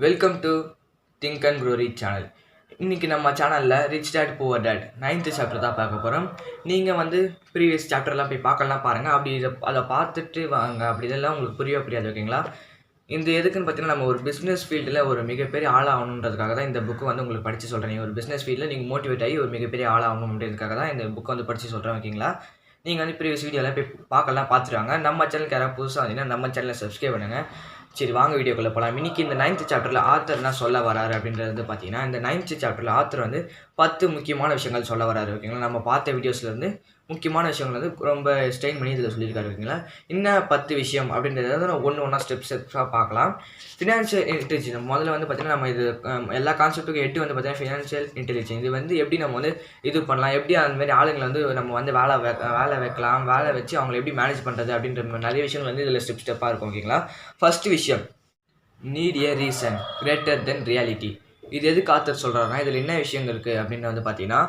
Welcome to think and grow rich channel. இன்றைக்கி நம்ம சேனலில் rich dad poor dad 9th chapter தான் பார்க்க போகிறோம். நீங்கள் ப்ரீவியஸ் சாப்டர்லாம் போய் பார்க்கலாம் பாருங்கள். அப்படி அதை பார்த்துட்டு வாங்க. அப்படி இதெல்லாம் உங்களுக்கு புரியாது, ஓகேங்களா? இந்த எதுக்குன்னு பார்த்தீங்கன்னா, நம்ம ஒரு பிஸ்னஸ் ஃபீல்டில் ஒரு மிகப்பெரிய ஆளாகணுன்றதுக்காக தான் இந்த புக்கு உங்களுக்கு படித்து சொல்கிறேன். ஒரு பிஸ்னஸ் ஃபீல்டில் நீங்கள் மோட்டிவேட் ஆகி ஒரு மிகப்பெரிய ஆளாகணுன்றதுக்காக தான் இந்த புக்கை படித்து சொல்கிறேன், ஓகேங்களா? நீங்கள் ப்ரீவியஸ் வீடியோவில் போய் பார்த்துருவாங்க. நம்ம சேனலுக்கு யாராவது புதுசாக வந்தீங்கன்னா நம்ம சேனலை சப்ஸ்கிரைப் பண்ணுங்கள். சரி, வாங்க வீடியோக்குள்ளே போகலாம். இன்றைக்கி இந்த 9th சாப்டரில் ஆத்தர் என்ன சொல்ல வராரு அப்படின்றது பார்த்தீங்கன்னா, இந்த 9th சாப்டரில் ஆத்தர் 10 முக்கியமான விஷயங்கள் சொல்ல வராரு, ஓகேங்களா? நம்ம பார்த்த வீடியோஸ்லேருந்து முக்கியமான விஷயங்கள் ரொம்ப ஸ்ட்ரெயின் பண்ணி இதில் சொல்லியிருக்காரு, ஓகேங்களா? இன்னும் 10 விஷயம் அப்படின்றத ஒன்றா ஸ்டெப்ஸாக பார்க்கலாம். ஃபினான்ஷியல் இன்டெலிஜென்ஸ் முதல்ல பார்த்தீங்கன்னா, நம்ம இது எல்லா கான்செப்ட்டுக்கும் 8 பார்த்தீங்கன்னா ஃபினான்ஷியல் இன்டெலிஜென்ஸ். இது எப்படி நம்ம இது பண்ணலாம், எப்படி அந்தமாதிரி ஆளுங்களை நம்ம வேலை வைக்கலாம், வேலை வச்சு அவங்களை எப்படி மேனேஜ் பண்ணுறது அப்படின்ற நிறைய விஷயங்கள் இதில் ஸ்டெப்பாக இருக்கும், ஓகேங்களா? ஃபஸ்ட்டு விஷயம், நீட் ஏ ரீசன் கிரேட்டர் தென் ரியாலிட்டி. இது எதுக்கு ஆத்தர் சொல்கிறாருன்னா, இதில் என்ன விஷயங்கள் இருக்குது அப்படின்னு பார்த்தீங்கன்னா,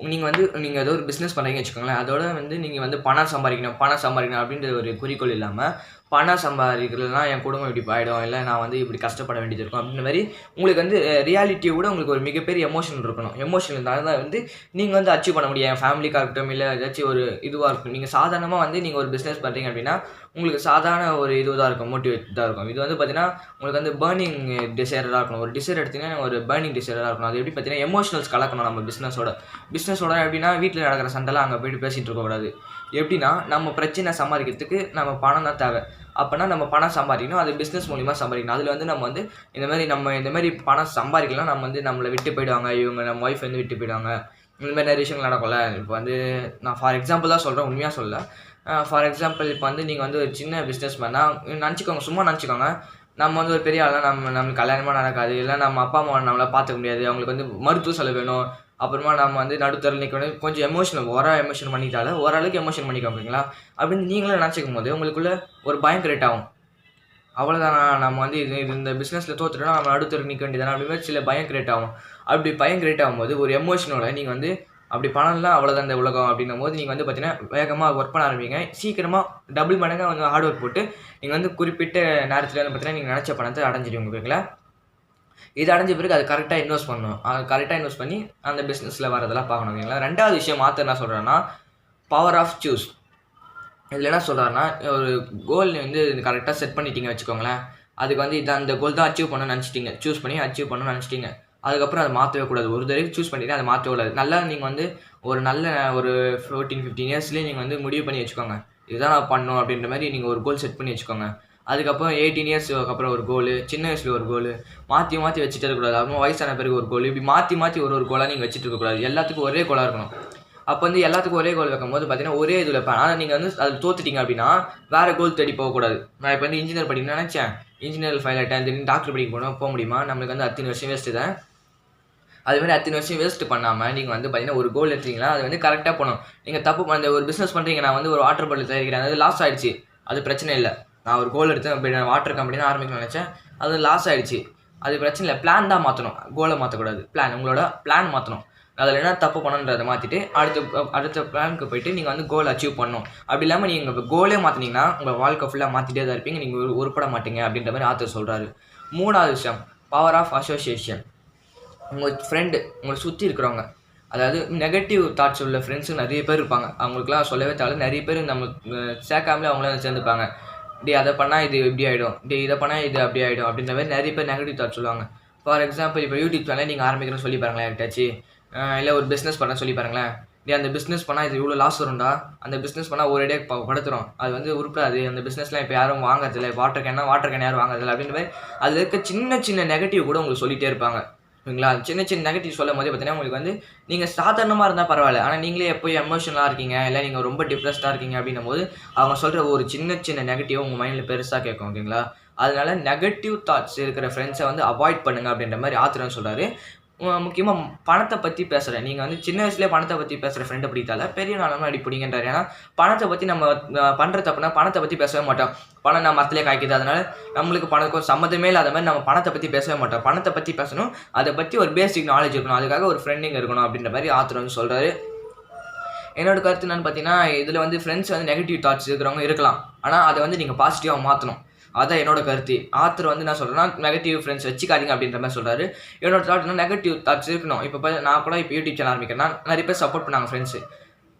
நீங்கள் ஏதோ ஒரு பிஸ்னஸ் பண்ணுறீங்கன்னு வச்சுக்கோங்களேன். அதோட நீங்கள் பணம் சம்பாதிக்கணும் அப்படின்ற ஒரு குறிக்கோள் இல்லாமல், பணம் சம்பாதிக்கிறதுனா என் குடும்பம் இப்படி போயிடும், இல்லை நான் இப்படி கஷ்டப்பட வேண்டியது இருக்கும் அப்படின்ற மாதிரி உங்களுக்கு ரியாலிட்டியை விட உங்களுக்கு ஒரு மிகப்பெரிய எமோஷன் இருக்கணும். எமோஷன் இருந்தால் தான் நீங்கள் அச்சீவ் பண்ண முடியும். என் ஃபேமிலிக்காக இருக்கட்டும், இல்லை ஏதாச்சும் ஒரு இதுவாக இருக்கும். நீங்கள் சாதாரணமாக நீங்கள் ஒரு பிஸ்னஸ் பண்ணுறீங்க அப்படின்னா உங்களுக்கு சாதாரண ஒரு தான் இருக்கும், மோட்டிவேட் தான் இருக்கும். இது பார்த்தீங்கன்னா உங்களுக்கு பேர்னிங் டிசைராக இருக்கணும். ஒரு டிசைர் எடுத்தீங்கன்னா ஒரு பேர்னிங் டிசைராக இருக்கணும். அது எப்படி பார்த்தீங்கன்னா எமோஷனல்ஸ் கலக்கணும். நம்ம பிஸ்னஸோட எப்படின்னா, வீட்டில் நடக்கிற சண்டைலாம் அங்கே போய்ட்டு பேசிகிட்டு இருக்கக்கூடாது. எப்படின்னா, நம்ம பிரச்சனை சம்பாதிக்கிறதுக்கு நம்ம பணம் தான் தேவை. அப்போனா நம்ம பணம் சம்பாதிக்கணும், அது பிஸ்னஸ் மூலிமா சம்பாதிக்கணும். அதில் நம்ம இந்த மாதிரி பணம் சம்பாதிக்கலாம். நம்மளை விட்டு போயிடுவாங்க, இவங்க நம்ம ஒய்ஃப் விட்டு போயிடுவாங்க, இந்த மாதிரி நிறைய விஷயங்கள் நடக்கும்ல. இப்போ நான் ஃபார் எக்ஸாம்பிள் தான் சொல்கிறேன், உண்மையாக சொல்ல. ஃபார் எக்ஸாம்பிள் இப்போ நீங்கள் ஒரு சின்ன பிஸ்னஸ் மேனாக நினச்சிக்கோங்க, சும்மா நினச்சிக்கோங்க. நம்ம ஒரு பெரிய ஆளாக நம்மளுக்கு கல்யாணமாக நடக்காது, இல்லை நம்ம அப்பா அம்மா நம்மளால் பார்த்துக்க முடியாது, அவங்களுக்கு மருத்துவ செலவு வேணும். அப்புறமா நம்ம நடுத்தர நிற்கணும். கொஞ்சம் எமோஷனல் எமோஷன் பண்ணிட்டாலும் ஓரளவுக்கு எமோஷன் பண்ணிக்கோங்களா அப்படின்னு நீங்களே நினச்சிக்கும் போது உங்களுக்குள்ள ஒரு பயம் கிரியேட் ஆகும். அவ்வளோதான், நம்ம இது இந்த பிஸ்னஸில் தோற்றுட்டோம்னா நம்ம நடுத்தர நிற்க வேண்டியதானே அப்படின்னு சில பயம் கிரியேட் ஆகும். அப்படி பயம் கிரியேட் ஆகும்போது ஒரு எமோஷனோட நீங்கள் அப்படி பணம்லாம் அவ்வளோதான் இந்த உலகம் அப்படின்னும் போது நீங்கள் பார்த்தீங்கன்னா வேகமாக ஒர்க் பண்ண ஆரம்பிங்க. சீக்கிரமாக டபுள் மடங்காக ஹார்ட் ஒர்க் போட்டு நீங்கள் குறிப்பிட்ட நேரத்தில் பார்த்தீங்கன்னா நீங்கள் நினச்ச பணத்தை அடைஞ்சிடுவீங்க, ஓகேங்களா? இது அடைஞ்ச பிறகு அது கரெக்டாக இன்வெஸ்ட் பண்ணணும். கரெக்டாக இன்வெஸ்ட் பண்ணி அந்த பிஸ்னஸில் வரதெல்லாம் பார்க்கணும், ஓகேங்களா? ரெண்டாவது விஷயம் ஆத்தர் என்ன சொல்கிறேன்னா, பவர் ஆஃப் சூஸ். இதில் என்ன சொல்கிறாருன்னா, ஒரு கோல் கரெக்டாக செட் பண்ணிட்டீங்க வச்சுக்கோங்களேன். அதுக்கு இதான் இந்த கோல் தான் அச்சீவ் பண்ணணும்னு நினச்சிட்டிங்க, சூஸ் பண்ணி அச்சீவ் பண்ணணும்னு நினச்சிட்டிங்க. அதுக்கப்புறம் அதை மாற்றவே கூடாது. ஒரு தடவை சூஸ் பண்ணிவிட்டு அதை மாற்றவே கூடாது. நல்லா நீங்கள் ஒரு நல்ல ஒரு 14-15 இயர்ஸ்லேயே நீங்கள் முடிவு பண்ணி வச்சுக்கோங்க, இதுதான் நான் பண்ணணும் அப்படின்ற மாதிரி நீங்கள் ஒரு கோல் செட் பண்ணி வச்சுக்கோங்க. அதுக்கப்புறம் 18 இயர்ஸ்க்கு அப்புறம் ஒரு கோலு, சின்ன வயசில் ஒரு கோலு, மாற்றி வச்சுட்டு இருக்கக்கூடாது. அப்புறம் வயசான பிறகு ஒரு கோல், இப்படி மாற்றி ஒரு கோலாக நீங்கள் வச்சுட்டு இருக்கக்கூடாது. எல்லாத்துக்கும் ஒரே கோலாக இருக்கணும். அப்போ எல்லாத்துக்கும் ஒரே கோல் வைக்கும்போது பார்த்தீங்கன்னா ஒரே இதில் வைப்பேன். ஆனால் நீங்கள் அதில் தோத்துட்டீங்க அப்படின்னா வேறு கோல் தேடி போகக்கூடாது. நான் இப்போ இன்ஜினியர் படிக்கணும்னு நினச்சேன், இன்ஜினியர் ஃபைல் ஆகிட்டேன், திடீர்னு டாக்டர் படிக்க போக முடியுமா? நம்மளுக்கு அத்தனை வருஷம் வேஸ்ட்டு தான். அதுமாதிரி அத்தனை வருஷம் வேஸ்ட் பண்ணாமல் நீங்கள் பார்த்தீங்கன்னா ஒரு கோல் எடுத்தீங்கன்னா அது கரெக்டாக போகணும். நீங்கள் தப்பு அந்த ஒரு பிஸ்னஸ் பண்ணுறீங்க, நான் ஒரு வாட்டர் பாட்டில் தயாரிக்கிறேன், அது லாஸ் ஆகிடுச்சு, அது பிரச்சனை இல்லை. நான் ஒரு கோல் எடுத்தேன், அப்படி நான் வாட்டர் கம்பெனி தான் ஆரம்பிக்கணும்னு நினச்சேன், அது லாஸ் ஆகிடுச்சு, அது பிரச்சனை இல்லை. பிளான் தான் மாற்றணும், கோலை மாற்றக்கூடாது. உங்களோட பிளான் மாற்றணும். அதில் என்ன தப்பு பண்ணணுன்றதை மாற்றிட்டு அடுத்த பிளானுக்கு போயிட்டு நீங்கள் கோல் அச்சீவ் பண்ணணும். அப்படி இல்லாமல் நீங்கள் கோலே மாற்றினீங்கன்னா உங்கள் வாழ்க்கை ஃபுல்லாக மாற்றிட்டே தான் இருப்பீங்க, நீங்கள் உருப்பட மாட்டீங்க அப்படின்ற மாதிரி ஆத்தர் சொல்கிறாரு. மூணாவது விஷயம், பவர் ஆஃப் அசோசியேஷன். உங்கள் ஃப்ரெண்டு உங்களை சுற்றி இருக்கிறவங்க, அதாவது நெகட்டிவ் தாட்ஸ் உள்ள ஃப்ரெண்ட்ஸு நிறைய பேர் இருப்பாங்க. அவங்களுக்குலாம் சொல்லவே தேவை. நிறைய பேர் நம்ம சேர்க்காமலே அவங்களாம் சேர்ந்துப்பாங்க. அதை பண்ணால் இது இப்படி ஆகிடும், இதை பண்ணால் இது அப்படி ஆகிடும் அப்படின்ற மாதிரி நிறைய பேர் நெகட்டிவ் தாட்ஸ் சொல்லுவாங்க. ஃபார் எக்ஸாம்பிள் இப்போ யூடியூப் சேனல் நீங்கள் ஆரம்பிக்கிறேன்னு சொல்லி பாருங்களேன் யார்ட்டாச்சு, இல்லை ஒரு பிஸ்னஸ் பண்ண சொல்லி பாருங்களேன். அந்த பிஸ்னஸ் பண்ணால் இது இவ்வளோ லாஸ் வரும்டா, அந்த பிஸ்னஸ் பண்ணால் ஒரே படுத்துரும், அது உருப்படாது, அந்த பிஸ்னஸ்லாம் இப்போ யாரும் வாங்குறதில்லை, வாட்டர் கேன் யாரும் வாங்குறதில்லை அப்படின்ற மாதிரி அதில் இருக்க சின்ன நெகட்டிவ் கூட உங்களுக்கு சொல்லிகிட்டே இருப்பாங்க, ஓகேங்களா? சின்ன நெகட்டிவ் சொல்லும் போது பார்த்தீங்கன்னா உங்களுக்கு நீங்கள் சாதாரணமாக இருந்தால் பரவாயில்ல, ஆனால் நீங்களே எப்போ எமோஷனலாக இருக்கீங்க, இல்லை நீங்கள் ரொம்ப டிப்ரெஸ்டாக இருக்கீங்க அப்படின்னும் போது அவங்க சொல்கிற ஒரு சின்ன நெகட்டிவ் உங்கள் மைண்டில் பெருசாக கேட்கும், ஓகேங்களா? அதனால நெகட்டிவ் தாட்ஸ் இருக்கிற ஃப்ரெண்ட்ஸை அவாய்ட் பண்ணுங்கள் அப்படின்ற மாதிரி ஆத்திரம் சொல்கிறாரு. முக்கியமாக பணத்தை பற்றி பேசுகிறேன். நீங்கள் சின்ன வயசுலேயே பணத்தை பற்றி பேசுகிற ஃப்ரெண்டை பிடித்தால பெரிய நாளமாக அடி பிடிங்கன்றார். ஏன்னா பணத்தை பற்றி நம்ம பண்ணுற தப்புனா பணத்தை பற்றி பேசவே மாட்டோம். பணம் நான் மரத்துலேயே காய்க்குது, அதனால் நம்மளுக்கு பணத்துக்கும் சம்மந்தமே இல்லாத மாதிரி நம்ம பணத்தை பற்றி பேசவே மாட்டோம். பணத்தை பற்றி பேசணும், அதை பற்றி ஒரு பேசிக் நாலேஜ் இருக்கணும், அதுக்காக ஒரு ஃப்ரெண்டிங் இருக்கணும் அப்படின்ற மாதிரி ஆத்திரம் சொல்கிறாரு. என்னோட கருத்து என்னன்னு பார்த்தீங்கன்னா, இதில் ஃப்ரெண்ட்ஸ் நெகட்டிவ் தாட்ஸ் இருக்கிறவங்க இருக்கலாம், ஆனால் அதை நீங்கள் பாசிட்டிவாக மாற்றணும். அதான் என்னோட கருத்து. ஆத்தர் வந்து என்ன சொல்றேன்னா, நெகட்டிவ் ஃப்ரெண்ட்ஸ் வச்சுக்காதீங்க அப்படின்ற மாதிரி சொல்றாரு. என்னோட தாட்னா நெகட்டிவ் தாட்ஸ் இருக்கணும். இப்போ நான் கூட இப்போ யூடியூப் சேனல் ஆரம்பிக்கிறேன்னா நிறைய பேர் சப்போர்ட் பண்ணாங்க ஃப்ரெண்ட்ஸு.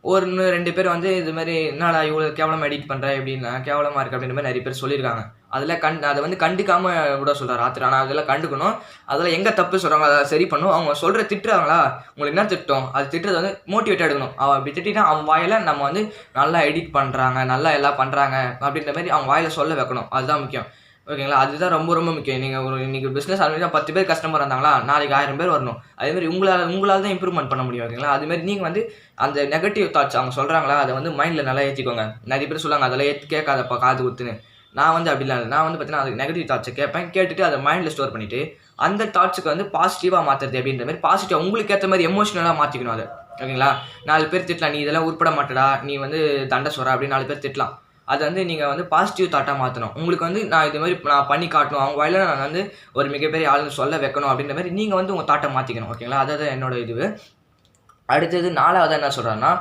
ஒரு 2 பேர் வந்து இது மாதிரி என்னடா இவ்வளோ கேவலமாக எடிட் பண்ணுற எப்படின்னா கேவலமாக இருக்குது அப்படின்ற மாதிரி நிறைய பேர் சொல்லியிருக்காங்க. அதில் அதை வந்து கண்டுக்காம விட சொல்கிறார் ஆத்தர். ஆனால் அதெல்லாம் கண்டுக்கணும். அதில் எங்கே தப்பு சொல்கிறாங்க அதை சரி பண்ணணும். அவங்க சொல்கிற திட்டுறாங்களா, உங்களுக்கு என்ன திட்டம் அது திட்டுறது வந்து மோட்டிவேட்டாக எடுக்கணும். அவன் அப்படி திட்டினா அவன் வாயில் நம்ம வந்து நல்லா எடிட் பண்ணுறாங்க, நல்லா எல்லாம் பண்ணுறாங்க அப்படின்ற மாதிரி அவங்க வாயில் சொல்ல வைக்கணும். அதுதான் முக்கியம். ஓகேங்களா, அதுதான் ரொம்ப ரொம்ப முக்கியம். நீங்கள் இன்றைக்கி பிஸ்னஸ் ஆரம்பிச்சா 10 பேர் கஸ்டமர் வந்தாங்களா, நாளைக்கு 1000 பேர் வரணும். அதேமாதிரி உங்களால் தான் இம்ப்ரூவ்மெண்ட் பண்ண முடியும். ஓகேங்களா, அதுமாதிரி நீங்கள் வந்து அந்த நெகட்டிவ் தாட்ஸ் அவங்க சொல்கிறாங்களா அதை வந்து மைண்டில் நல்லா ஏற்றிக்கோங்க. நிறைய பேர் சொல்லுவாங்க அதெல்லாம் கேட்காதப்பா காது குத்துன்னு. நான் வந்து அப்படிலாம் இல்லை. நான் வந்து பார்த்தீங்கன்னா அது நெகட்டிவ் தாட்ஸை கேட்பேன். கேட்டுட்டு அதை மைண்டில் ஸ்டோர் பண்ணிவிட்டு அந்த தாட்ஸுக்கு வந்து பாசிட்டிவாக மாற்றுறது அப்படின்ற மாதிரி பாசிட்டிவாக உங்களுக்கு ஏற்ற மாதிரி எமோஷனலாக மாற்றிக்கணும் அதை. ஓகேங்களா, 4 பேர் திட்டலாம், நீ இதெல்லாம் உருப்பட மாட்டடா, நீ வந்து தண்டை சொல்கிற அப்படின்னு 4 பேர் திட்டலாம். அதை வந்து நீங்கள் வந்து பாசிட்டிவ் தாட்டாக மாற்றணும். உங்களுக்கு வந்து நான் இது மாதிரி நான் பண்ணி காட்டணும், அவங்க வாயில நான் வந்து ஒரு மிகப்பெரிய ஆளுன்னு சொல்ல வைக்கணும் அப்படின்ற மாதிரி நீங்கள் வந்து உங்கள் தாட்டை மாற்றிக்கணும். ஓகேங்களா, அதாவது என்னோட இது. அடுத்தது 4வது என்ன சொல்கிறாருன்னா,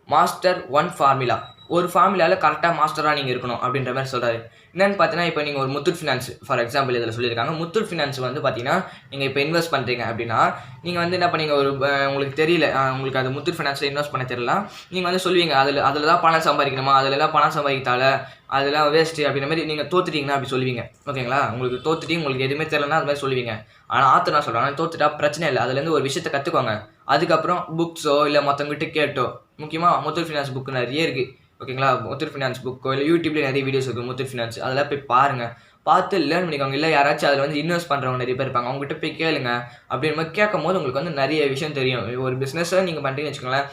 மாஸ்டர் 1 ஃபார்முலா. ஒரு ஃபார்முலாவில் கரெக்டாக மாஸ்டராக நீங்கள் இருக்கணும் அப்படின்ற மாதிரி சொல்கிறாரு. என்னென்னு பார்த்தீங்கன்னா, இப்போ நீங்கள் ஒரு முத்தூட் ஃபினான்ஸ் ஃபார் எக்ஸாம்பிள் இதில் சொல்லியிருக்காங்க. முத்தூட் ஃபினான்ஸ் வந்து பார்த்தீங்கன்னா, நீங்கள் இப்போ இன்வெஸ்ட் பண்ணுறீங்க அப்படின்னா, நீங்கள் வந்து என்ன பண்ணீங்க, ஒரு உங்களுக்கு தெரியல, உங்களுக்கு அது முத்தூட் ஃபினான்ஸில் இன்வெஸ்ட் பண்ண தெரியல, நீங்கள் வந்து சொல்லுவீங்க அதில் தான் பணம் சம்பாதிக்கணுமா, அதிலலாம் பணம் சம்பாதித்தால அதெல்லாம் வேஸ்ட்டு அப்படின்ற மாதிரி நீங்கள் தோத்துட்டீங்கன்னா அப்படி சொல்லுவீங்க. ஓகேங்களா, உங்களுக்கு தோத்துட்டு உங்களுக்கு எதுவுமே தெரியலன்னா அது மாதிரி சொல்லுவீங்க. ஆனால் ஆத்தர் நான் சொல்கிறேன், தோத்துட்டா பிரச்சனை இல்லை, அதுலேருந்து ஒரு விஷயத்தை கற்றுக்கோங்க. அதுக்கப்புறம் புக்ஸோ இல்லை மற்றவங்ககிட்ட கேட்டோ, முக்கியமாக முத்தூட் ஃபினான்ஸ் புக்கு நிறைய இருக்குது. ஓகேங்களா, முத்தூட் ஃபினான்ஸ் புக்கோ இல்லை யூடியூப்லேயே நிறைய வீடியோஸ் இருக்குது முத்தூட் ஃபினான்ஸ், அதெல்லாம் போய் பாருங்கள். பார்த்து லேர்ன் பண்ணிக்கோங்க. இல்லை யாராச்சும் அதில் வந்து இன்வெஸ்ட் பண்ணுறவங்க நிறைய பேர் இருப்பாங்க, அவங்ககிட்ட போய் கேளுங்க. அப்படின்ற மாதிரி கேட்கும் போது உங்களுக்கு வந்து நிறைய விஷயம் தெரியும். ஒரு பிஸ்னஸை நீங்கள் பண்ணுறீங்கன்னு வச்சுக்கோங்களேன்,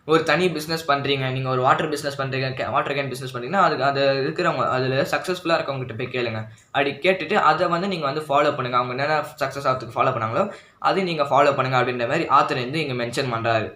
ஒரு தனி பிஸ்னஸ் பண்ணுறீங்க, நீங்கள் ஒரு வாட்டர் பிஸ்னஸ் பண்ணுறீங்க, வாட்டர் கேன் பிஸ்னஸ் பண்ணுறீங்கன்னா அது இருக்கிறவங்க அதில் சக்ஸஸ்ஃபுல்லாக இருக்கவங்ககிட்ட போய் கேளுங்க. அப்படி கேட்டுட்டு அதை வந்து நீங்கள் வந்து ஃபாலோ பண்ணுங்கள். அவங்க என்னென்ன சக்ஸஸ் ஆகிறதுக்கு ஃபாலோ பண்ணாங்களோ அதையும் நீங்கள் ஃபாலோ பண்ணுங்கள் அப்படின்ற மாதிரி ஆத்தர் வந்து இங்கே மென்ஷன் பண்ணுறாரு.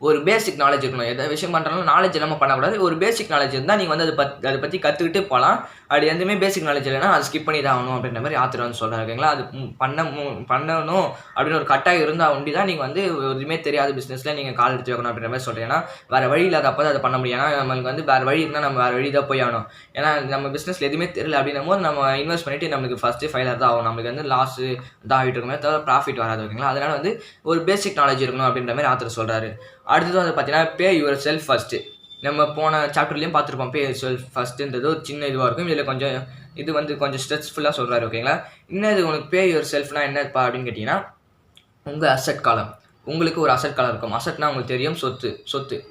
ஒரு பேசிக் நாலேஜ் இருக்கணும். எந்த விஷயம் பண்ணுறாலும் நாலேஜ் இல்லாமல் பண்ணக்கூடாது. ஒரு பேசிக் நாலேஜ் இருந்தால் நீங்கள் வந்து அதை பற்றி கற்றுக்கிட்டு போகலாம். அப்படி எதுவுமே பேசிக் நாலேஜ் இல்லைன்னா அது ஸ்கிப் பண்ணி தான் ஆகணும் அப்படின்ற மாதிரி ஆத்தர் வந்து சொல்கிறாங்க. ஓகேங்களா, அது பண்ணணும் அப்படின்னு ஒரு கட்டாயம் இருந்தால் ஒண்டி தான் நீங்கள் வந்து எதுவுமே தெரியாத பிஸ்னஸில் நீங்கள் கால் எடுத்து வைக்கணும் அப்படின்ற மாதிரி சொல்கிறேன். ஏன்னா வேறு வழி இல்லாதப்போ தான் அதை பண்ண முடியும். ஏன்னா நம்மளுக்கு வந்து வேறு வழி இருந்தால் நம்ம வேறு வழி தான் போய் ஆகணும். ஏன்னா நம்ம பிஸ்னஸில் எதுவுமே தெரியல அப்படின்னும் போது நம்ம இன்வெஸ்ட் பண்ணிவிட்டு நம்மளுக்கு ஃபஸ்ட்டு ஃபெயிலியர் தான் ஆகும். நம்மளுக்கு வந்து லாஸு தான் ஆகிட்டு இருக்குமே தவிர ப்ராஃபிட் வராது. ஓகேங்களா, அதனால் வந்து ஒரு பேசிக் நாலேஜ் இருக்கணும் அப்படின்ற மாதிரி ஆத்தர் சொல்கிறாரு. அடுத்தது வந்து பார்த்தீங்கன்னா, பே யுவர் செல்ஃப் ஃபஸ்ட்டு. நம்ம போன சாப்டர்லேயும் பார்த்துருப்போம். பே யுவர் செல்ஃப் ஃபஸ்ட்டுன்றது ஒரு சின்ன இதுவாக இருக்கும். இதில் கொஞ்சம் இது வந்து கொஞ்சம் ஸ்ட்ரெஸ்ஃபுல்லாக சொல்கிறாரு. ஓகேங்களா, இன்னும் இது உங்களுக்கு பே யுவர் செல்ஃப்னா என்னப்பா அப்படின்னு கேட்டிங்கன்னா, உங்கள் அசெட் காலம். உங்களுக்கு ஒரு அசெட் காலம் இருக்கும். அசெட்னா உங்களுக்கு தெரியும், சொத்து.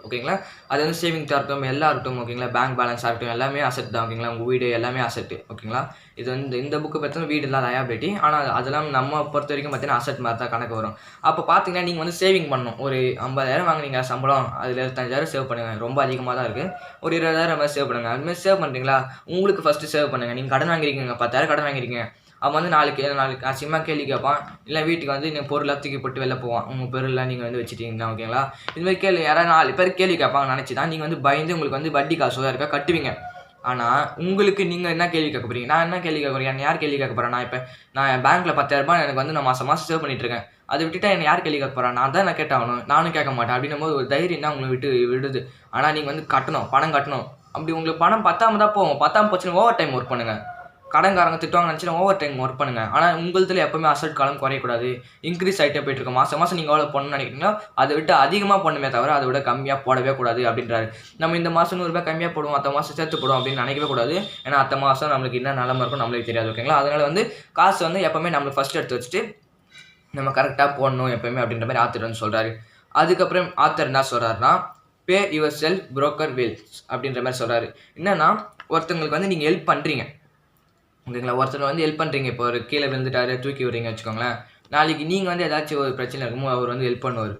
ஓகேங்களா, அது வந்து சேவிங்ஸாக இருக்கட்டும், எல்லாம் இருக்கட்டும். ஓகேங்களா, பேங்க் பேலன்ஸாக இருக்கட்டும், எல்லாமே அசெட் தான். ஓகேங்களா, உங்கள் வீடு எல்லாமே அசெட்டு. ஓகேங்களா, இது வந்து இந்த புக்கு பார்த்தீங்கன்னா வீடு இல்லாத லயபிலிட்டி. ஆனால் அதெல்லாம் நம்ம பொறுத்த வரைக்கும் பார்த்தீங்கன்னா அசெட் மாதிரி தான் கணக்கு வரும். அப்போ பார்த்தீங்கன்னா நீங்கள் வந்து சேவிங் பண்ணணும். ஒரு 50,000 வாங்குனீங்க சம்பளம், அதில் 25,000 சேவ் பண்ணுங்கள். ரொம்ப அதிகமாக தான் இருக்குது. ஒரு 20,000 மாதிரி சேவ் பண்ணுங்கள். அதுமாதிரி சேவ் பண்ணுறீங்களா, உங்களுக்கு ஃபஸ்ட்டு சேவ் பண்ணுங்கள். நீங்கள் கடன் வாங்கியிருக்கீங்க, 10,000 கடன் வாங்கியிருக்கீங்க. அவன் வந்து நாளைக்கு அசிங்கமாக கேள்வி கேட்பான். இல்லை வீட்டுக்கு வந்து நீங்கள் பொருளாக தூக்கி போட்டு வெளில போவான். உங்கள் பொருள்லாம் நீங்கள் வந்து வச்சுட்டீங்கன்னா. ஓகேங்களா, இதுமாதிரி யாராவது 4 பேர் கேள்வி கேட்பாங்க நினச்சி தான் நீங்கள் வந்து பயந்து உங்களுக்கு வந்து வட்டி காசு தான் இருக்கா கட்டுவீங்க. ஆனால் உங்களுக்கு நீங்கள் என்ன கேள்வி கேட்க போகிறீங்க, நான் என்ன கேள்வி கேட்க போகிறேன், என்ன யார் கேள்வி கேட்க போகிறேன்? நான் என் பேங்க்கில் 10,000 எனக்கு வந்து நான் மாதம் சேவ் பண்ணிட்டுருக்கேன். அதை விட்டுட்டா என்னை யார் கேள்வி கேட்க போகிறேன்? நான் தான் கேட்டாகணும், நானும் கேட்க மாட்டேன். அப்படின்னும் போது ஒரு தைரியம் தான் உங்களை விடுது. ஆனால் நீங்கள் வந்து பணம் கட்டணும். அப்படி உங்களுக்கு பணம் பத்தாம தான் போகும். பத்தாம போச்சுன்னா ஓவர் டைம் ஒர்க் பண்ணுங்கள். கடன்காரங்க திட்டுவாங்க நினச்சினா ஓவர் டைம் ஒர்க் பண்ணுங்கள். ஆனால் உங்களதுல எப்போவுமே அசெட் காலம் குறையக்கூடாது, இன்க்ரீஸ் ஆகிட்டே போயிட்டுருக்கும். மாதம் நீங்கள் எவ்வளோ பண்ணணும்னு நினைக்கிறீங்களோ அதை விட்டு அதிகமாக பண்ணுமே தவிர அதை விட கம்மியாக போடவே கூடாது அப்படின்றாரு. நம்ம இந்த மாதம் 100 ரூபாய் கம்மியாக போடுவோம், அடுத்த மாதம் சேர்த்து போடுவோம் அப்படின்னு நினைக்கவே கூடாது. ஏன்னா அடுத்த மாதம் நம்மளுக்கு என்ன நிலமை இருக்கும் நம்மளுக்கு தெரியாது. ஓகேங்களா, அதனால் வந்து காசு வந்து எப்போவுமே நம்மளுக்கு ஃபஸ்ட் எடுத்து வச்சுட்டு நம்ம கரெக்டாக போடணும் எப்போயுமே அப்படின்ற மாதிரி ஆத்தர் வந்து சொல்கிறாரு. அதுக்கப்புறம் ஆத்தர் என்ன சொல்கிறாருன்னா, பே யுவர் செல்ஃப் புரோக்கர் வெல்ஸ் அப்படின்ற மாதிரி சொல்கிறாரு. என்னன்னா, ஒருத்தங்களுக்கு வந்து நீங்கள் ஹெல்ப் பண்ணுறீங்க. ஓகேங்களா, ஒருத்தர் வந்து ஹெல்ப் பண்ணுறீங்க. இப்போ ஒரு கீழே விழுந்துட்டாரு, தூக்கி விடுறீங்க வச்சுக்கோங்களேன். நாளைக்கு நீங்கள் வந்து ஏதாச்சும் ஒரு பிரச்சனை இருக்கும்போது அவர் வந்து ஹெல்ப் பண்ணுவார்.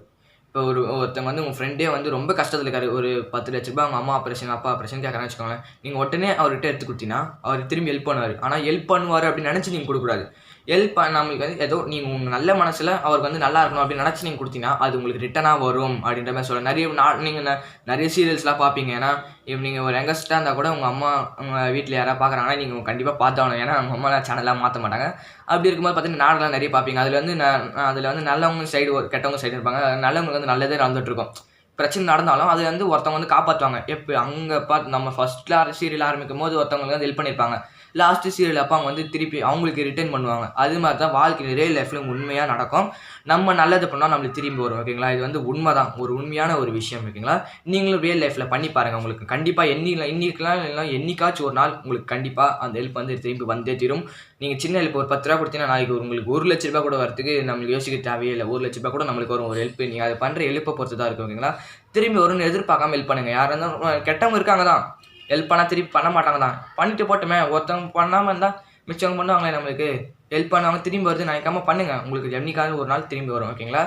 இப்போ ஒருத்தங்க வந்து உங்கள் ஃப்ரெண்டே வந்து ரொம்ப கஷ்டத்தில் இருக்காரு. ஒரு 10 லட்ச ரூபாய் அவங்க அம்மா ஆப்ரேஷன் அப்பா ஆப்ரேஷன் கேட்குறான்னு வச்சுக்கோங்களேன். நீங்கள் உடனே அவர்கிட்ட எடுத்து கொடுத்தீங்கன்னா அவர் திரும்பி ஹெல்ப் பண்ணுவார். ஆனால் ஹெல்ப் பண்ணுவார் அப்படின்னு நினச்சி நீங்கள் கொடுக்கூடாது. ஹெல்ப் நம்மளுக்கு வந்து ஏதோ நீங்கள் உங்கள் நல்ல மனசில் அவருக்கு வந்து நல்லா இருக்கணும் அப்படின்னு நினச்சி நீங்கள் கொடுத்தீங்கன்னா அது உங்களுக்கு ரிட்டனாக வரும் அப்படின்ற மாதிரி சொல்ல. நீங்கள் நிறைய சீரியல்ஸ்லாம் பார்ப்பீங்க. ஏன்னா இப்போ நீங்கள் ஒரு யங்கஸ்டாக இருந்தால் கூட உங்கள் அம்மா உங்கள் வீட்டில் யாராவது பார்க்குறாங்கன்னா நீங்கள் கண்டிப்பாக பார்த்தாகணும். ஏன்னா அவங்க அம்மா சேனல்லாம் மாற்ற மாட்டாங்க. அப்படி இருக்கும்போது பார்த்தீங்கன்னா நாடெல்லாம் நிறைய பார்ப்பீங்க. அதில் வந்து நல்லவங்க சைடு கெட்டவங்க சைடு இருப்பாங்க. நல்லவங்களுக்கு வந்து நல்லதே நடந்துகிட்ருக்கும். பிரச்சனை நடந்தாலும் அது வந்து ஒருத்தவங்க வந்து காப்பாற்றுவாங்க. எப்போ அங்கே நம்ம ஃபஸ்ட்டில் சீரியல் ஆரம்பிக்கும் போது ஒருத்தவங்களுக்கு வந்து ஹெல்ப் பண்ணியிருப்பாங்க. லாஸ்ட்டு சீரியல் அப்போ அவங்க வந்து திருப்பி அவங்களுக்கு ரிட்டர்ன் பண்ணுவாங்க. அது மாதிரி தான் வாழ்க்கையில் ரியல் லைஃப்பில் உண்மையாக நடக்கும். நம்ம நல்லது பண்ணால் நம்மளுக்கு திரும்பி வரும். ஓகேங்களா? இது வந்து உண்மை தான், ஒரு உண்மையான ஒரு விஷயம். ஓகேங்களா? நீங்களும் ரியல் லைஃப்பில் பண்ணி பாருங்கள். உங்களுக்கு கண்டிப்பாக இன்னைக்கெலாம் இல்லை என்னைக்காச்சும் ஒரு நாள் உங்களுக்கு கண்டிப்பாக அந்த ஹெல்ப் வந்து திரும்பி வந்தே தீரும். நீங்கள் சின்ன ஹெல்ப் ஒரு 10 ரூபா கொடுத்தீங்கன்னா நாளைக்கு உங்களுக்கு 1 லட்ச ரூபா கூட வரதுக்கு நம்மளுக்கு யோசிக்க தேவையே இல்லை. 1 லட்ச ரூபா கூட நம்மளுக்கு வரும் ஒரு ஹெல்ப். நீங்கள் அதை பண்ணுற ஹெல்ப்பை பொறுத்து தான் இருக்கும். ஓகேங்களா? திரும்பி வரும்னு எதிர்பார்க்காம ஹெல்ப் பண்ணுங்கள். யாராக இருந்தாலும் கெட்டவங்க இருக்காங்க தான், ஹெல்ப் பண்ணால் திருப்பி பண்ண மாட்டாங்க தான். பண்ணிட்டு போட்டுமே, ஒருத்தவங்க பண்ணாமல் இருந்தால் மிச்சவங்க பண்ணுவாங்களே நம்மளுக்கு. ஹெல்ப் பண்ணுவாங்க, திரும்பி வருது நினைக்காம பண்ணுங்கள். உங்களுக்கு என்னைக்காவது ஒரு நாள் திரும்பி வரும். ஓகேங்களா?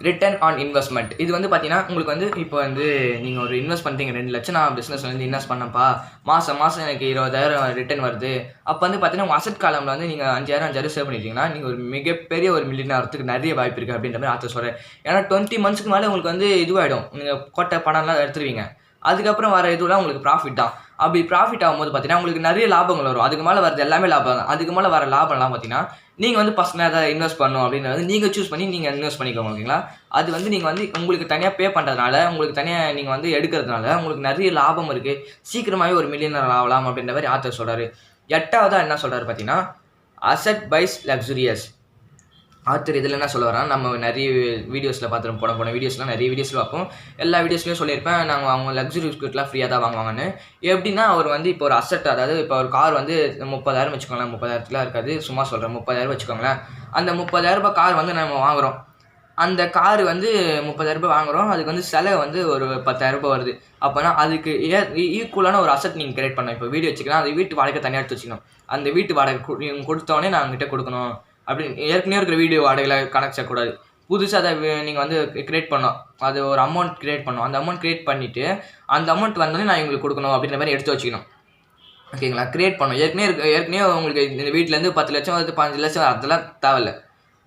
Return on investment. இது வந்து பார்த்தீங்கன்னா உங்களுக்கு வந்து இப்போ வந்து நீங்கள் ஒரு இன்வெஸ்ட் பண்ணுறீங்க 2 லட்சம் நான் பிஸ்னஸ்லேருந்து இன்வெஸ்ட் பண்ணப்பா, மாதம் எனக்கு 20,000 ரிட்டர்ன் வருது. அப்போ வந்து பார்த்தீங்கன்னா உங்கள் அசட் காலமில் வந்து நீங்கள் 5,000 சேவ் பண்ணிட்டீங்கன்னா நீங்கள் ஒரு மிகப்பெரிய ஒரு மில்லியனர் ஆகிறதுக்கு நிறைய வாய்ப்பு இருக்குது அப்படின்ற மாதிரி ஆத்தர் சொல்கிறேன். ஏன்னா 20 மந்த்ஸ்க்கு மேலே உங்களுக்கு வந்து இதுவாகிடும், நீங்கள் கொட்டை பணம்லாம் எடுத்துருவீங்க. அதுக்கப்புறம் வர இதுலாம் உங்களுக்கு ப்ராஃபிட் தான். அப்படி ப்ராஃபிட் ஆகும்போது பார்த்தீங்கன்னா உங்களுக்கு நிறைய லாபங்கள் வரும். அதுக்கு மேலே வரது எல்லாமே லாபம் தான். அதுக்கு மேலே வர லாபம்லாம் பார்த்தீங்கன்னா நீங்கள் வந்து பர்சனலாக அதை இன்வெஸ்ட் பண்ணணும் அப்படின்றது நீங்கள் சூஸ் பண்ணி நீங்கள் இன்வெஸ்ட் பண்ணிக்கோங்க. ஓகேங்களா? அது வந்து நீங்கள் வந்து உங்களுக்கு தனியாக பே பண்ணுறதுனால, உங்களுக்கு தனியாக நீங்கள் வந்து எடுக்கிறதுனால உங்களுக்கு நிறைய லாபம் இருக்குது. சீக்கிரமாகவே ஒரு மில்லியனர் ஆகலாம் அப்படின்ற மாதிரி ஆத்தர் சொல்கிறாரு. 8வதாக என்ன சொல்கிறாரு பார்த்தீங்கன்னா, அசட் பைஸ் லக்ஸுரியஸ். ஆத்தர் இதில் என்ன சொல்ல வரான், நம்ம நிறைய வீடியோஸில் பார்த்துருப்போம், போன வீடியோஸ்லாம் நிறைய வீடியோஸில் பார்ப்போம். எல்லா வீடியோஸ்லையும் சொல்லியிருப்பேன், நாங்கள் அவங்க லக்ஸுரி ஸ்கூட்லாம் ஃப்ரீயாக தான் வாங்குவாங்கன்னு. எப்படின்னா அவர் வந்து இப்போ ஒரு அசட், அதாவது இப்போ ஒரு கார் வந்து 30,000 வச்சுக்கோங்களேன், 30,000 இருக்காது, சும்மா சொல்கிறேன், 30,000 வச்சுக்கோங்களேன். அந்த 30,000 கார் வந்து நம்ம வாங்குகிறோம். அந்த கார் வந்து 30,000 வாங்குகிறோம், அதுக்கு வந்து செலவு வந்து ஒரு 10,000 வருது. அப்போனா அதுக்கு ஈக்குவலான ஒரு அசட் நீங்கள் கிரியேட் பண்ணணும். இப்போ வீடு வச்சுக்கலாம், அது வீட்டு வாடகை தனியாக எடுத்து வச்சுக்கணும். அந்த வீட்டு வாடகை நீங்கள் கொடுத்தோடனே நான் அவங்ககிட்ட கொடுக்கணும் அப்படின்னு ஏற்கனவே இருக்கிற வீடியோ வாடகையில் கணக்கு சேர்க்கக்கூடாது. புதுசாக அதை நீங்கள் வந்து கிரியேட் பண்ணோம், அது ஒரு அமௌண்ட் கிரியேட் பண்ணோம். அந்த அமௌண்ட் கிரியேட் பண்ணிவிட்டு அந்த அமௌண்ட் வந்தோடனே நான் இவங்களுக்கு கொடுக்கணும் அப்படின்ற மாதிரி எடுத்து வச்சுக்கணும். ஓகேங்களா? கிரியேட் பண்ணோம். ஏற்கனவே உங்களுக்கு இந்த வீட்டிலேருந்து 10 லட்சம் வருது, 15 லட்சம், அதெல்லாம் தேவையில்லை.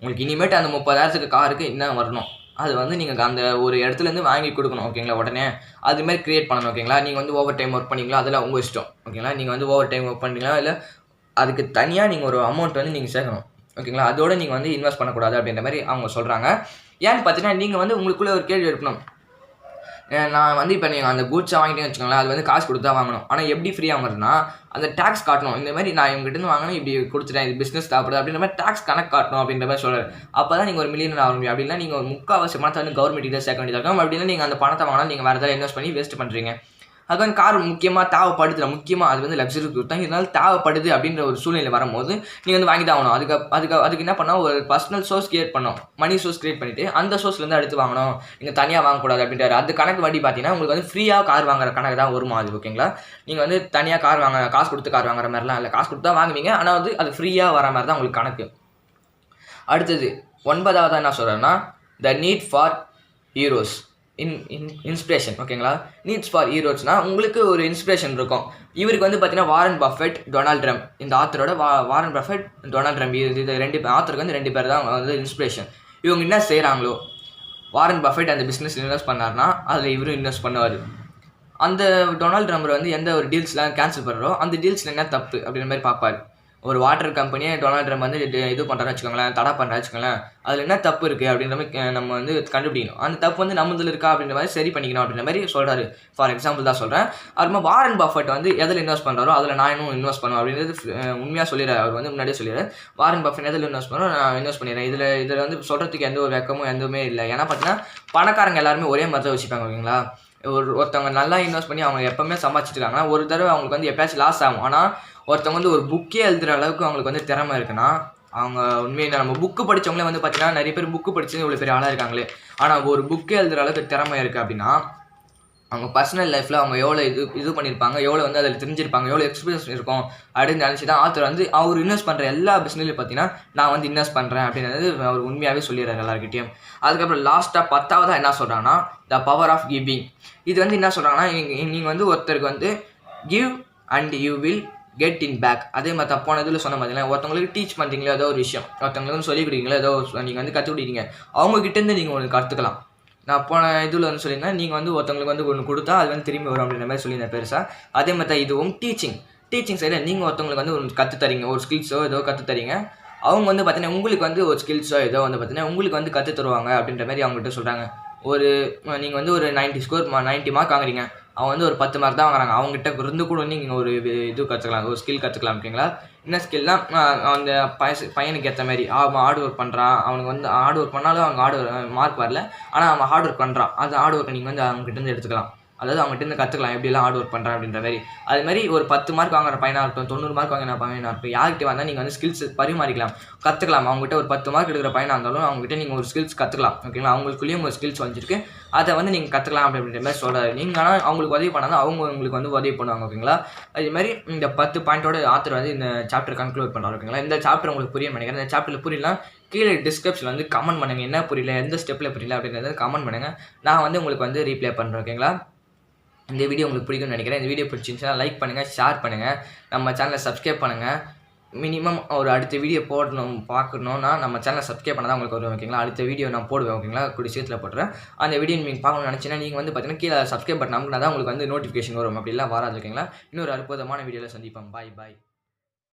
உங்களுக்கு இனிமேட்டு அந்த 30,000 காருக்கு என்ன வரணும், அது வந்து நீங்கள் அந்த ஒரு இடத்துலேருந்து வாங்கி கொடுக்கணும். ஓகேங்களா? உடனே அதுமாதிரி கிரியேட் பண்ணணும். ஓகேங்களா? நீங்கள் வந்து ஓவர் டைம் ஒர்க் பண்ணிங்களா, அதெல்லாம் உங்கள் இஷ்டம். ஓகேங்களா? நீங்கள் வந்து ஓவர் டைம் ஒர்க் பண்ணுறீங்களா, இல்லை அதுக்கு தனியாக நீங்கள் ஒரு அமௌண்ட் வந்து நீங்கள் சேர்க்கணும். ஓகேங்களா? அதோடு நீங்கள் வந்து இன்வெஸ்ட் பண்ணக்கூடாது அப்படின்ற மாதிரி அவங்க சொல்கிறாங்க. ஏன்னு பார்த்தீங்கன்னா நீங்கள் வந்து உங்களுக்குள்ளே ஒரு கேள்வி எடுக்கணும். நான் வந்து இப்போ நீங்கள் அந்த கூட்ஸை வாங்கிட்டேன்னு வச்சுக்கோங்களேன், அது வந்து காசு கொடுத்து தான் வாங்கணும். ஆனால் எப்படி ஃப்ரீயாக வாங்குறதுன்னா அந்த டேக்ஸ் காட்டணும். இந்த மாதிரி நான் இவங்ககிட்ட வாங்கினா இப்படி கொடுத்துட்டேன், இது பிஸ்னஸ் தேவைப்படுது அப்படின்ற மாதிரி டேக்ஸ் கணக்கு காட்டணும் அப்படின்ற மாதிரி சொல்கிறார். அப்போ தான் நீங்கள் ஒரு மில்லியனர் ஆக முடியும். அப்படின்னா நீங்கள் ஒரு 3/4 பணத்தை வந்து கவர்மெண்ட் இதை சேர்க்க வேண்டியதாக இருக்கும். அப்படின்னா நீங்கள் அந்த பணத்தை வாங்கினா நீங்கள் வேறு ஏதாவது இன்வெஸ்ட் பண்ணி வேஸ்ட் பண்ணுறீங்க. அது வந்து கார் முக்கியமாக தேவைப்படுது, முக்கியமாக அது வந்து லக்ஸரி கொடுத்தா இருந்தாலும் தேவைப்படுது அப்படின்ற ஒரு சூழ்நிலை வரும்போது நீங்கள் வந்து வாங்கி தான் ஆகணும். அதுக்கு என்ன பண்ணால் ஒரு பர்சனல் சோர்ஸ் கிரியேட் பண்ணணும், மணி சோர்ஸ் கிரியேட் பண்ணிவிட்டு அந்த சோர்ஸ்லேருந்து எடுத்து வாங்கணும், நீங்கள் தனியாக வாங்கக்கூடாது அப்படின்றாரு. அது கணக்கு வட்டி பார்த்தீங்கன்னா உங்களுக்கு வந்து ஃப்ரீயாக கார் வாங்குற கணக்கு தான் வருமா அது. ஓகேங்களா? நீங்கள் வந்து தனியாக கார் வாங்க, காசு கொடுத்து கார் வாங்குற மாதிரிலாம் இல்லை, காசு கொடுத்து தான் வாங்குவீங்க, ஆனால் வந்து அது ஃப்ரீயாக வர மாதிரி தான் உங்களுக்கு கணக்கு. அடுத்தது 9வதாக என்ன சொல்கிறேன்னா, the need for heroes inspiration. ஓகேங்களா? நீட்ஸ் ஃபார் ஹீரோஸ்னால் உங்களுக்கு ஒரு இன்ஸ்பிரேஷன் இருக்கும். இவருக்கு வந்து பார்த்தீங்கன்னா வாரன் பஃபெட், டொனால்ட் ட்ரம்ப், இந்த ஆத்தரோட வாரன் பஃபெட், டொனால்ட் ட்ரம்ப், இது 2 ஆத்தருக்கு வந்து 2 பேர் தான் வந்து இன்ஸ்பிரேஷன். இவங்க என்ன செய்கிறாங்களோ, வாரன் பஃபெட் அந்த பிஸ்னஸ் இன்வெஸ்ட் பண்ணார்னா அதில் இவரும் இன்வெஸ்ட் பண்ணுவார். அந்த டொனால்ட் ட்ரம்ப் வந்து எந்த ஒரு டீல்ஸ்லாம் கேன்சல் பண்ணுறோம், அந்த டீல்ஸில் என்ன தப்பு அப்படின்ற மாதிரி பார்ப்பார். ஒரு வாட்டர் கம்பெனியை டொனால்ட் ட்ரம்ப் வந்து இது பண்ணுறான்னு வச்சுக்கோங்களேன், தடை பண்ணுறா வச்சுக்கோங்களேன், அதில் என்ன தப்பு இருக்குது அப்படின்ற மாதிரி நம்ம வந்து கண்டுபிடிக்கணும். அந்த தப்பு வந்து நம்மதில் இருக்கா அப்படின்ற மாதிரி சரி பண்ணிக்கணும் அப்படின்ற மாதிரி சொல்கிறாரு. ஃபார் எக்ஸாம்பிள் தான் சொல்கிறேன். அப்புறமா வாரன் பஃபெட் வந்து எதில் இன்வெஸ்ட் பண்ணுறாரோ அதில் நான் இன்னும் இன்வெஸ்ட் பண்ணுவேன் அப்படின்றது உண்மையாக சொல்லிடுறாரு. அவர் வந்து முன்னாடியே சொல்லிடுறாரு, வாரன் பஃபெட் எதில் இன்வெஸ்ட் பண்ணுறோம், நான் இன்வெஸ்ட் பண்ணிடுறேன். இதில் வந்து சொல்கிறதுக்கு எந்த ஒரு வெக்கமும் எதுவுமே இல்லை. ஏன்னா பார்த்தீங்கன்னா பணக்காரங்க எல்லாருமே ஒரே மாதிரி தான் வச்சுப்பாங்க. ஓகேங்களா? ஒருத்தவங்க நல்லா இன்வெஸ்ட் பண்ணி அவங்க எப்போவுமே சம்பாதிச்சிட்டு இருக்காங்கன்னா ஒரு தடவை அவங்களுக்கு வந்து எப்போயாச்சும் லாஸ் ஆகும். ஆனால் ஒருத்தவங்க வந்து ஒரு புக்கே எழுதுகிற அளவுக்கு அவங்களுக்கு வந்து திறமை இருக்குன்னா அவங்க உண்மையில நம்ம புக்கு படித்தவங்களே வந்து பார்த்தீங்கன்னா நிறைய பேர் புக்கு படித்து இவ்வளோ பெரிய ஆளாக இருக்காங்களே, ஆனால் ஒரு புக்கே எழுதுகிற அளவுக்கு திறமை இருக்குது அப்படின்னா அவங்க பர்சனல் லைஃப்பில் அவங்க எவ்வளோ இது பண்ணியிருப்பாங்க, எவ்வளோ வந்து அதில் தெரிஞ்சிருப்பாங்க, எவ்வளோ எக்ஸ்பீரியன்ஸ் இருக்கும் அப்படின்னு நினச்சி தான் ஆத்தர் வந்து அவர் இன்வெஸ்ட் பண்ணுற எல்லா பிஸ்னஸ்லையும் பார்த்தீங்கன்னா நான் வந்து இன்வெஸ்ட் பண்ணுறேன் அப்படின்றது அவர் உண்மையாகவே சொல்லிடுறாரு எல்லாருக்கிட்டையும். அதுக்கப்புறம் லாஸ்ட்டாக 10வதாக என்ன சொல்கிறாங்கன்னா, த பவர் ஆஃப் கிவிங். இது வந்து என்ன சொல்கிறாங்கன்னா, நீங்கள் வந்து ஒருத்தருக்கு வந்து give and you will get in back. அதே மாதிரி தப்பான இதில் சொன்ன பார்த்தீங்கன்னா ஒருத்தவங்களுக்கு டீச் பண்ணுறீங்களோ ஏதோ ஒரு விஷயம், ஒருத்தவங்களுக்கு வந்து சொல்லிக் கொடுக்குறீங்களோ ஏதோ நீங்கள் வந்து கற்றுக் கொடுக்குறீங்க, அவங்ககிட்டேருந்து நீங்கள் ஒன்று கற்றுக்கலாம். நான் போன இதில் வந்து சொல்லியிருந்தேன், நீங்கள் வந்து ஒருத்தவங்களுக்கு வந்து ஒன்று கொடுத்தா அது வந்து திரும்பி வரும் அப்படின்ற மாதிரி சொல்லியிருந்தேன் பெருசாக. அதே மாதிரி தான் இதுவும் டீச்சிங் சைடில் நீங்கள் ஒருத்தவங்களுக்கு வந்து ஒன்று கற்றுத்தரீங்க, ஒரு ஸ்கில்ஸோ ஏதோ கற்றுத்தரீங்க, அவங்க வந்து பார்த்தீங்கன்னா உங்களுக்கு வந்து ஒரு ஸ்கில்ஸோ ஏதோ வந்து பார்த்தீங்கன்னா உங்களுக்கு வந்து கற்றுத் தருவாங்க அப்படின்ற மாதிரி அவங்ககிட்ட சொல்கிறாங்க. நீங்கள் வந்து ஒரு 90 மார்க் வாங்குறீங்க, அவங்க வந்து ஒரு 10 மார்க் தான் வாங்குறாங்க. அவங்ககிட்ட இருந்து கூட நீங்கள் ஒரு இது கற்றுக்கலாம், ஒரு ஸ்கில் கற்றுக்கலாம் ஓகேங்களா. என்ன ஸ்கில்னா அந்த பையனுக்கு ஏற்ற மாதிரி அவன் ஹார்ட் ஒர்க் பண்ணுறான், அவனுக்கு வந்து ஹார்ட் ஒர்க் பண்ணாலும் அவங்க மார்க் வரல, ஆனால் அவன் ஹார்ட் ஒர்க் பண்ணுறான், அந்த ஹார்ட் ஒர்க்கை நீங்கள் வந்து அவங்ககிட்ட எடுத்துக்கலாம். அதாவது அவங்ககிட்ட கற்றுக்கலாம் எப்படிலாம் ஹார்ட் ஒர்க் பண்ணுறான் அப்படின்ற மாதிரி. அதுமாதிரி ஒரு 10 மார்க் வாங்குற பையனாக இருக்கட்டும், 90 மார்க் வாங்கின பையனாக இருக்கட்டும், யார்கிட்ட வந்தால் நீங்கள் வந்து ஸ்கில்ஸ் பரிமாறிக்கலாம், கற்றுக்கலாம். அவங்ககிட்ட ஒரு 10 மார்க் எடுக்கிற பையனாக இருந்தாலும் அவங்ககிட்ட நீங்கள் ஒரு ஸ்கில்ஸ் கற்றுக்கலாம் ஓகேங்களா. அவங்களுக்குள்ளேயும் ஒரு ஸ்கில்ஸ் வந்துருக்கு, அதை வந்து நீங்கள் கற்றுக்கலாம் அப்படின்ற மாதிரி சொல்கிறாரு. நீங்கள் ஆனால் அவங்களுக்கு உதவி பண்ணால் அவங்க உங்களுக்கு வந்து உதவி பண்ணுவாங்க ஓகேங்களா. அதேமாதிரி இந்த 10 பாயிண்டோட ஆத்தர் வந்து இந்த சாப்டர் கன்க்ளூட் பண்ணுறாரு ஓகேங்களா. இந்த சாப்டர் உங்களுக்கு புரிய நினைக்கிறேன். இந்த சாப்டரில் புரியலாம் கீழே டிஸ்கிரிப்ஷன் வந்து கமெண்ட் பண்ணுங்கள், என்ன புரியல, எந்த ஸ்டெப்பில் புரியல அப்படின்றத கமெண்ட் பண்ணுங்கள். நான் வந்து உங்களுக்கு வந்து ரீப்ளை பண்ணுறேன் ஓகேங்களா. இந்த வீடியோ உங்களுக்கு பிடிக்கும்னு நினைக்கிறேன். இந்த வீடியோ பிடிச்சிருந்துச்சுன்னா லைக் பண்ணுங்கள், ஷேர் பண்ணுங்கள், நம்ம சேனலை சப்ஸ்கிரைப் பண்ணுங்கள். மினிமம் ஒரு அடுத்த வீடியோ பார்க்கணுன்னா நம்ம சேனலை சப்ஸ்கிரைப் பண்ணால் தான் உங்களுக்கு வரும் ஓகேங்களா. அடுத்த வீடியோ நான் போடுவேன் ஓகேங்களா, கூடிய சீக்கிரத்தில் போட்டுறேன். அந்த வீடியோ நீங்கள் பார்க்கணும்னு நினச்சிங்கன்னா நீங்கள் வந்து பார்த்தீங்கன்னா கீழே சப்ஸ்கிரைப் பட்டன் அமுக்குனா தான் உங்களுக்கு வந்து நோட்டிஃபிகேஷன் வரும், அப்படிலாம் வராது ஓகேங்களா. இன்னொரு அற்புதமான வீடியோவில் சந்திப்போம். பாய்.